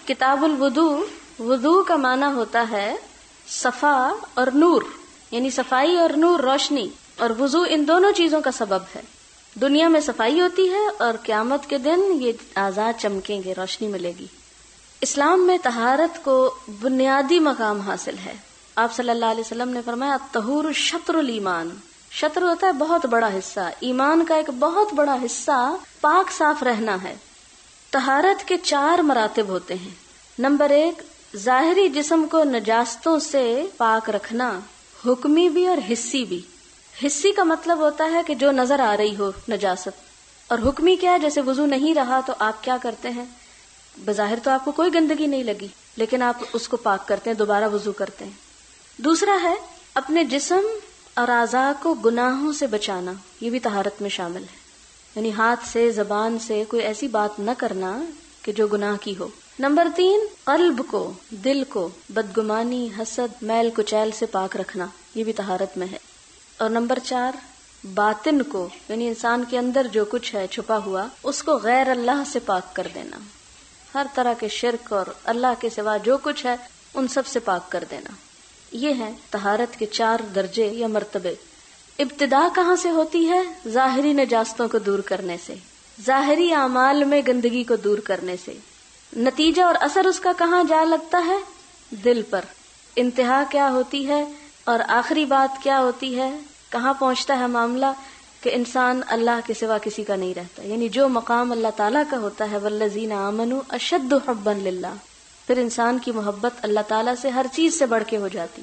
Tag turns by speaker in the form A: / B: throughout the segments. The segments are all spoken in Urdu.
A: کتاب الوضو، وضو کا معنی ہوتا ہے صفا اور نور، یعنی صفائی اور نور، روشنی، اور وضو ان دونوں چیزوں کا سبب ہے۔ دنیا میں صفائی ہوتی ہے اور قیامت کے دن یہ اعضاء چمکیں گے، روشنی ملے گی۔ اسلام میں طہارت کو بنیادی مقام حاصل ہے۔ آپ صلی اللہ علیہ وسلم نے فرمایا الطہور شطر الایمان، شطر ہوتا ہے بہت بڑا حصہ، ایمان کا ایک بہت بڑا حصہ پاک صاف رہنا ہے۔ طہارت کے 4 مراتب ہوتے ہیں۔ نمبر 1، ظاہری جسم کو نجاستوں سے پاک رکھنا، حکمی بھی اور حصی بھی۔ حصی کا مطلب ہوتا ہے کہ جو نظر آ رہی ہو نجاست، اور حکمی کیا ہے؟ جیسے وضو نہیں رہا تو آپ کیا کرتے ہیں؟ بظاہر تو آپ کو کوئی گندگی نہیں لگی، لیکن آپ اس کو پاک کرتے ہیں، دوبارہ وضو کرتے ہیں۔ دوسرا ہے اپنے جسم اور اعضاء کو گناہوں سے بچانا، یہ بھی طہارت میں شامل ہے، یعنی ہاتھ سے، زبان سے کوئی ایسی بات نہ کرنا کہ جو گناہ کی ہو۔ نمبر 3، قلب کو، دل کو بدگمانی، حسد، میل کچیل سے پاک رکھنا، یہ بھی طہارت میں ہے۔ اور نمبر 4، باطن کو، یعنی انسان کے اندر جو کچھ ہے چھپا ہوا، اس کو غیر اللہ سے پاک کر دینا، ہر طرح کے شرک اور اللہ کے سوا جو کچھ ہے ان سب سے پاک کر دینا۔ یہ ہیں طہارت کے 4 درجے یا مرتبے۔ ابتدا کہاں سے ہوتی ہے؟ ظاہری نجاستوں کو دور کرنے سے، ظاہری اعمال میں گندگی کو دور کرنے سے۔ نتیجہ اور اثر اس کا کہاں جا لگتا ہے؟ دل پر۔ انتہا کیا ہوتی ہے اور آخری بات کیا ہوتی ہے؟ کہاں پہنچتا ہے معاملہ کہ انسان اللہ کے سوا کسی کا نہیں رہتا، یعنی جو مقام اللہ تعالیٰ کا ہوتا ہے والذین آمنوا اشد حبا للہ، پھر انسان کی محبت اللہ تعالیٰ سے ہر چیز سے بڑھ کے ہو جاتی۔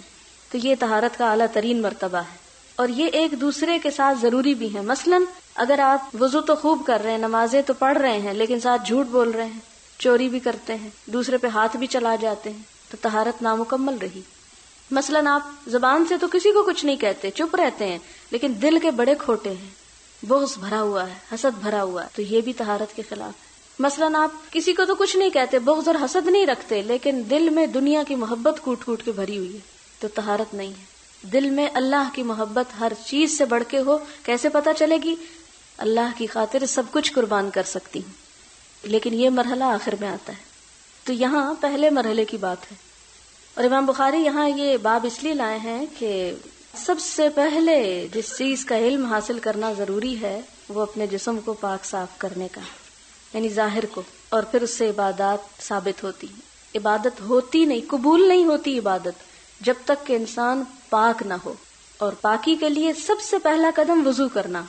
A: تو یہ طہارت کا اعلیٰ ترین مرتبہ ہے، اور یہ ایک دوسرے کے ساتھ ضروری بھی ہے۔ مثلا اگر آپ وضو تو خوب کر رہے ہیں، نمازیں تو پڑھ رہے ہیں، لیکن ساتھ جھوٹ بول رہے ہیں، چوری بھی کرتے ہیں، دوسرے پہ ہاتھ بھی چلا جاتے ہیں، تو طہارت نامکمل رہی۔ مثلا آپ زبان سے تو کسی کو کچھ نہیں کہتے، چپ رہتے ہیں، لیکن دل کے بڑے کھوٹے ہیں، بغض بھرا ہوا ہے، حسد بھرا ہوا ہے، تو یہ بھی طہارت کے خلاف ہے۔ مثلا آپ کسی کو تو کچھ نہیں کہتے، بغض اور حسد نہیں رکھتے، لیکن دل میں دنیا کی محبت کوٹ کوٹ کے بھری ہوئی ہے، تو طہارت نہیں ہے۔ دل میں اللہ کی محبت ہر چیز سے بڑھ کے ہو، کیسے پتہ چلے گی؟ اللہ کی خاطر سب کچھ قربان کر سکتی ہوں، لیکن یہ مرحلہ آخر میں آتا ہے۔ تو یہاں پہلے مرحلے کی بات ہے، اور امام بخاری یہاں یہ باب اس لیے لائے ہیں کہ سب سے پہلے جس چیز کا علم حاصل کرنا ضروری ہے وہ اپنے جسم کو پاک صاف کرنے کا، یعنی ظاہر کو، اور پھر اس سے عبادات ثابت ہوتی ہیں۔ عبادت ہوتی نہیں، قبول نہیں ہوتی عبادت جب تک کہ انسان پاک نہ ہو، اور پاکی کے لیے سب سے پہلا قدم وضو کرنا،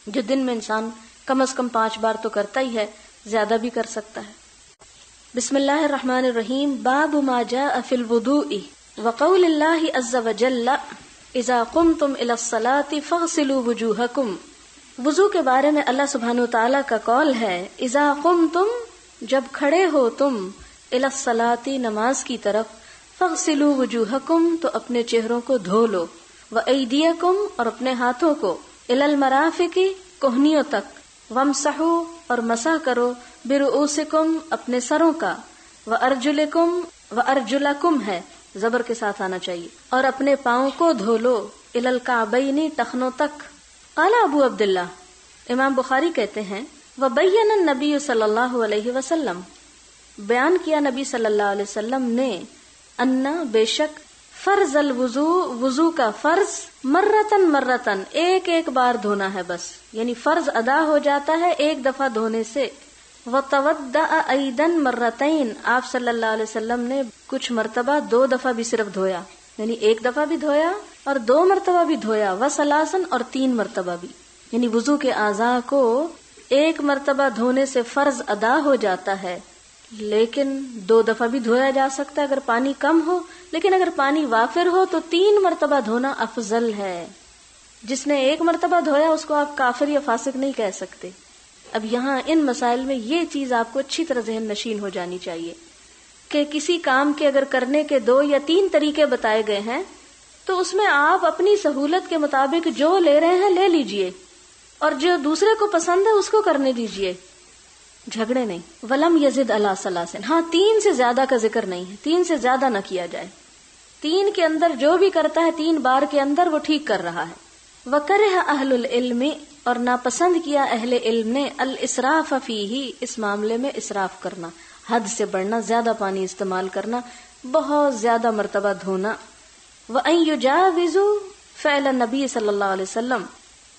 A: جو دن میں انسان کم از کم 5 بار تو کرتا ہی ہے، زیادہ بھی کر سکتا ہے۔ بسم اللہ الرحمن الرحیم۔ باب ما جاء فی الوضوء وقول اللہ عز وجل اذا قمتم الى الصلاة فاغسلوا وجوہکم۔ وضو کے بارے میں اللہ سبحانہ وتعالی کا قول ہے اذا قمتم، جب کھڑے ہو تم، الى الصلاة، نماز کی طرف، فاغسلوا وجوہکم، تو اپنے چہروں کو دھو لو، وایدیکم، اور اپنے ہاتھوں کو، الى المرافق، کوہنیوں تک، وامسحوا، اور مسح کرو، برؤوسکم، اپنے سروں کا، وارجلکم، وارجلکم ہے، زبر کے ساتھ آنا چاہیے، اور اپنے پاؤں کو دھو لو، الی الکعبین، ٹخنوں تک۔ قال ابو عبداللہ، امام بخاری کہتے ہیں وبین النبی صلی اللہ علیہ وسلم، بیان کیا نبی صلی اللہ علیہ وسلم نے، انا، بے شک، فرض الوضو، وضو کا فرض، مرتن مرتن، ایک ایک بار دھونا ہے بس، یعنی فرض ادا ہو جاتا ہے ایک دفعہ دھونے سے۔ وتودع ایدن مرتین، آپ صلی اللہ علیہ وسلم نے کچھ مرتبہ 2 دفعہ بھی صرف دھویا، یعنی ایک دفعہ بھی دھویا اور 2 مرتبہ بھی دھویا، وثلاثن، اور 3 مرتبہ بھی، یعنی وضو کے اعضاء کو ایک مرتبہ دھونے سے فرض ادا ہو جاتا ہے، لیکن 2 دفعہ بھی دھویا جا سکتا ہے اگر پانی کم ہو، لیکن اگر پانی وافر ہو تو 3 مرتبہ دھونا افضل ہے۔ جس نے 1 مرتبہ دھویا اس کو آپ کافر یا فاسق نہیں کہہ سکتے۔ اب یہاں ان مسائل میں یہ چیز آپ کو اچھی طرح ذہن نشین ہو جانی چاہیے کہ کسی کام کے اگر کرنے کے 2 یا 3 طریقے بتائے گئے ہیں تو اس میں آپ اپنی سہولت کے مطابق جو لے رہے ہیں لے لیجئے، اور جو دوسرے کو پسند ہے اس کو کرنے دیجئے، جھگڑے نہیں۔ ولم یزد علی ثلاث، ہاں 3 سے زیادہ کا ذکر نہیں ہے، 3 سے زیادہ نہ کیا جائے، 3 کے اندر جو بھی کرتا ہے 3 بار کے اندر وہ ٹھیک کر رہا ہے۔ وکرہ اہل العلم، اور ناپسند کیا اہل علم نے، الاسراف فیہ، اس معاملے میں اسراف کرنا، حد سے بڑھنا، زیادہ پانی استعمال کرنا، بہت زیادہ مرتبہ دھونا. وَأَن يُجَاوِزُوا فعل نبی صلی اللہ علیہ وسلم،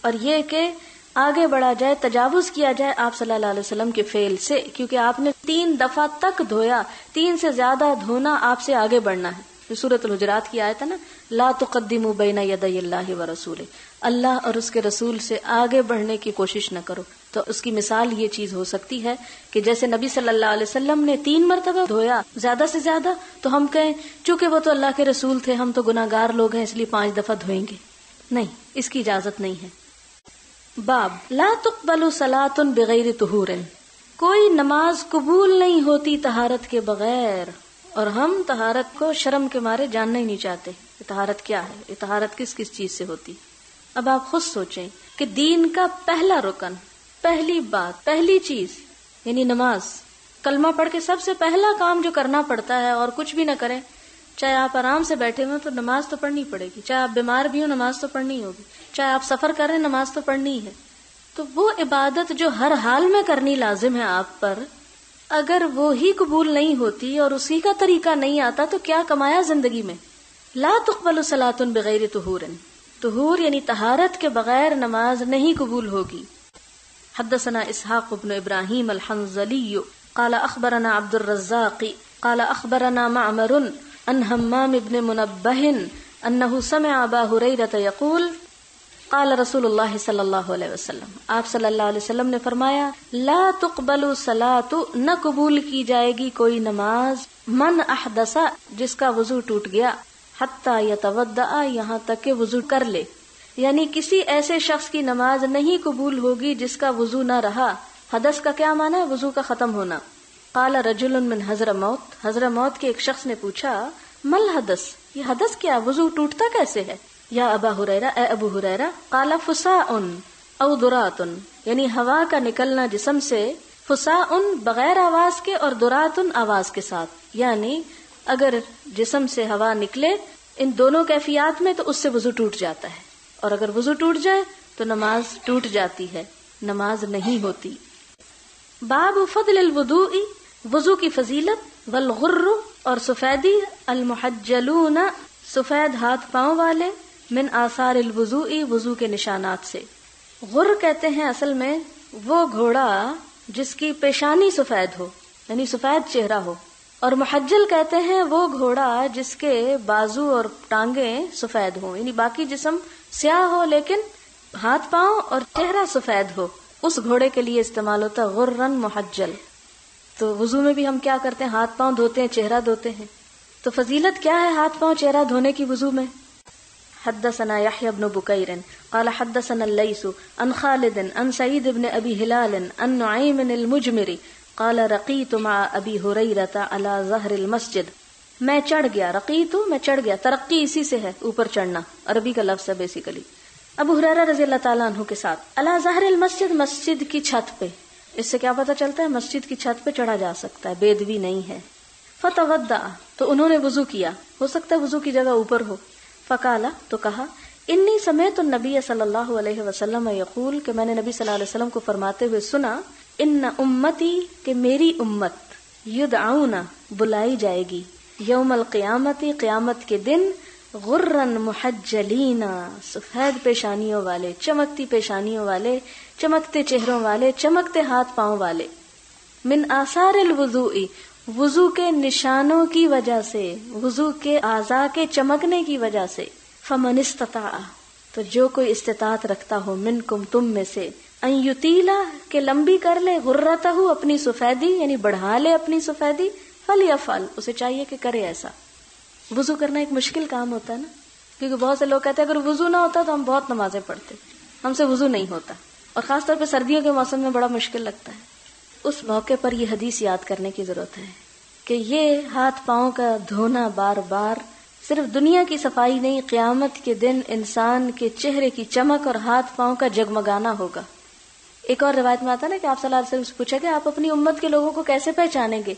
A: اور یہ کہ آگے بڑھا جائے، تجاوز کیا جائے آپ صلی اللہ علیہ وسلم کے فعل سے، کیونکہ آپ نے 3 دفعہ تک دھویا، 3 سے زیادہ دھونا آپ سے آگے بڑھنا ہے. سورۃ الحجرات کی آیت ہے نا، لا تقدموا بین یدی اللہ ورسولہ، اللہ اور اس کے رسول سے آگے بڑھنے کی کوشش نہ کرو. تو اس کی مثال یہ چیز ہو سکتی ہے کہ جیسے نبی صلی اللہ علیہ وسلم نے 3 مرتبہ دھویا زیادہ سے زیادہ، تو ہم کہیں چونکہ وہ تو اللہ کے رسول تھے، ہم تو گناہگار لوگ ہیں، اس لیے 5 دفعہ دھوئیں گے. نہیں، اس کی اجازت نہیں ہے. باب لا تقبل صلاۃ بغیر طہور، کوئی نماز قبول نہیں ہوتی طہارت کے بغیر. اور ہم طہارت کو شرم کے مارے جاننا ہی نہیں چاہتے کہ طہارت کیا ہے، یہ طہارت کس کس چیز سے ہوتی. اب آپ خود سوچیں کہ دین کا پہلا رکن، پہلی بات، پہلی چیز یعنی نماز، کلمہ پڑھ کے سب سے پہلا کام جو کرنا پڑتا ہے، اور کچھ بھی نہ کریں، چاہے آپ آرام سے بیٹھے ہوئے تو نماز تو پڑھنی پڑے گی، چاہے آپ بیمار بھی ہوں نماز تو پڑھنی ہوگی، چاہے آپ سفر کر رہے ہیں نماز تو پڑھنی ہے. تو وہ عبادت جو ہر حال میں کرنی لازم ہے آپ پر، اگر وہی قبول نہیں ہوتی اور اسی کا طریقہ نہیں آتا تو کیا کمایا زندگی میں. لا تقبل صلاۃ بغیر طہور، طہور یعنی طہارت کے بغیر نماز نہیں قبول ہوگی. حدثنا اسحاق بن ابراہیم الحنظلی قال اخبرنا عبد الرزاق قال اخبرنا معمر عن حمام بن منبہ انه سمع ابا ہریرہ یقول قال رسول اللہ صلی اللہ علیہ وسلم، آپ صلی اللہ علیہ وسلم نے فرمایا، لا تقبل صلاۃ، نہ قبول کی جائے گی کوئی نماز، من احدث، جس کا وضو ٹوٹ گیا، حتی یتودع، یہاں تک کہ وضو کر لے. یعنی کسی ایسے شخص کی نماز نہیں قبول ہوگی جس کا وضو نہ رہا. حدث کا کیا معنی ہے؟ وضو کا ختم ہونا. قال رجل من حضرموت، حضرموت کے ایک شخص نے پوچھا، مل حدث، یہ حدث کیا، وضو ٹوٹتا کیسے ہے؟ یا ابا ہریرہ، اے ابو ہریرہ. قال فساء او درات، یعنی ہوا کا نکلنا جسم سے، فساء بغیر آواز کے اور درات آواز کے ساتھ. یعنی اگر جسم سے ہوا نکلے ان دونوں کیفیات میں تو اس سے وضو ٹوٹ جاتا ہے، اور اگر وضو ٹوٹ جائے تو نماز ٹوٹ جاتی ہے، نماز نہیں ہوتی. باب فضل الوضوء، وضو کی فضیلت، والغر، اور سفیدی، المحجلون، سفید ہاتھ پاؤں والے، من آثار الوضوء، وضو کے نشانات سے. غر کہتے ہیں اصل میں وہ گھوڑا جس کی پیشانی سفید ہو، یعنی سفید چہرہ ہو، اور محجل کہتے ہیں وہ گھوڑا جس کے بازو اور ٹانگیں سفید ہوں، یعنی باقی جسم سیاہ ہو لیکن ہاتھ پاؤں اور چہرہ سفید ہو، اس گھوڑے کے لیے استعمال ہوتا ہے غرن محجل. تو وضو میں بھی ہم کیا کرتے ہیں؟ ہاتھ پاؤں دھوتے ہیں، چہرہ دھوتے ہیں. تو فضیلت کیا ہے ہاتھ پاؤں چہرہ دھونے کی وضو میں؟ حدثنا يحيى بن بكير قال حدثنا الليث عن خالد عن سعيد بن ابي هلال عن نعيم المجمري قال رقيت مع ابي هريره على ظهر المسجد، میں چڑھ گیا، رقیت میں چڑھ گیا، ترقی اسی سے ہے، اوپر چڑھنا، عربی کا لفظ ہے بیسیکلی. ابو ہریرہ رضی اللہ تعالیٰ عنہ کے ساتھ علی ظہر المسجد، مسجد کی چھت پہ. اس سے کیا پتہ چلتا ہے؟ مسجد کی چھت پہ چڑھا جا سکتا ہے، بےدبی نہیں ہے. فتودع، تو انہوں نے وضو کیا، ہو سکتا ہے وضو کی جگہ اوپر ہو. فقالا، تو کہا، انی سمعت النبی صلی اللہ علیہ وسلم یقول، کہ میں نے نبی صلی اللہ علیہ وسلم کو فرماتے ہوئے سنا، ان امتی، کہ میری امت، یدعون، بلائی جائے گی، یوم القیامت، قیامت کے دن، غرن محجلین، سفید پیشانیوں والے، چمکتی پیشانیوں والے، چمکتے چہروں والے، چمکتے ہاتھ پاؤں والے، من آثار الوضوء، وضو کے نشانوں کی وجہ سے، وضو کے اعضاء کے چمکنے کی وجہ سے. فمن استطاع، تو جو کوئی استطاعت رکھتا ہو، منکم، تم میں سے، ان یطیلا، کہ لمبی کر لے، غرتہ، اپنی سفیدی، یعنی بڑھا لے اپنی سفیدی، فلیفعل، اسے چاہیے کہ کرے ایسا. وضو کرنا ایک مشکل کام ہوتا ہے نا، کیونکہ بہت سے لوگ کہتے ہیں اگر وضو نہ ہوتا تو ہم بہت نمازیں پڑھتے، ہم سے وضو نہیں ہوتا، اور خاص طور پہ سردیوں کے موسم میں بڑا مشکل لگتا ہے. اس موقع پر یہ حدیث یاد کرنے کی ضرورت ہے کہ یہ ہاتھ پاؤں کا دھونا بار بار صرف دنیا کی صفائی نہیں، قیامت کے دن انسان کے چہرے کی چمک اور ہاتھ پاؤں کا جگمگانا ہوگا. ایک اور روایت میں آتا ہے نا کہ آپ صلی اللہ علیہ وسلم سے پوچھا کہ آپ اپنی امت کے لوگوں کو کیسے پہچانیں گے؟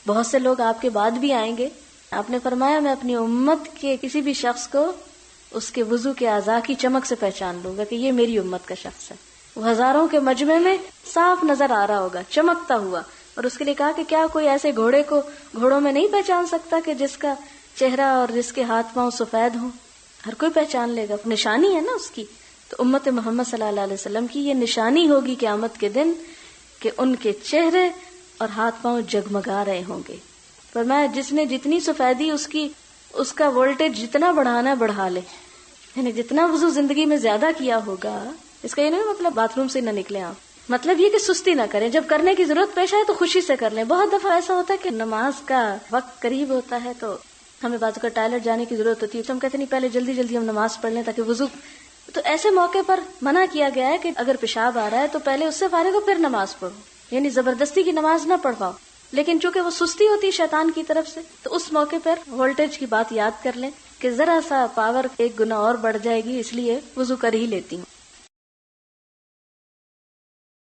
A: بہت سے لوگ آپ کے بعد بھی آئیں گے. آپ نے فرمایا میں اپنی امت کے کسی بھی شخص کو اس کے وضو کے اعضاء کی چمک سے پہچان لوں گا کہ یہ میری امت کا شخص ہے. وہ ہزاروں کے مجمع میں صاف نظر آ رہا ہوگا، چمکتا ہوا، اور اس کے لیے کہا کہ کیا کوئی ایسے گھوڑے کو گھوڑوں میں نہیں پہچان سکتا کہ جس کا چہرہ اور جس کے ہاتھ پاؤں سفید ہوں؟ ہر کوئی پہچان لے گا، نشانی ہے نا اس کی. تو امت محمد صلی اللہ علیہ وسلم کی یہ نشانی ہوگی قیامت کے دن کہ ان کے چہرے اور ہاتھ پاؤں جگمگا رہے ہوں گے. فرمایا جس نے جتنی سفیدی اس کا وولٹیج جتنا بڑھانا بڑھا لے، یعنی جتنا وضو زندگی میں زیادہ کیا ہوگا. اس کا یہ نہیں مطلب باتھ روم سے نہ نکلے آپ، مطلب یہ کہ سستی نہ کریں. جب کرنے کی ضرورت پیش آئے تو خوشی سے کر لیں. بہت دفعہ ایسا ہوتا ہے کہ نماز کا وقت قریب ہوتا ہے تو ہمیں بعض اوقات ٹائلٹ جانے کی ضرورت ہوتی ہے تو ہم کہتے نہیں پہلے جلدی جلدی ہم نماز پڑھ لیں تاکہ وضو. تو ایسے موقع پر منع کیا گیا ہے کہ اگر پیشاب آ رہا ہے تو پہلے اس سے فارغ ہو پھر نماز پڑھو، یعنی زبردستی کی نماز نہ پڑھواؤ. لیکن چونکہ وہ سستی ہوتی ہے شیطان کی طرف سے تو اس موقع پر وولٹیج کی بات یاد کر لیں کہ ذرا سا پاور ایک گنا اور بڑھ جائے گی، اس لیے وضو کر ہی لیتی ہوں.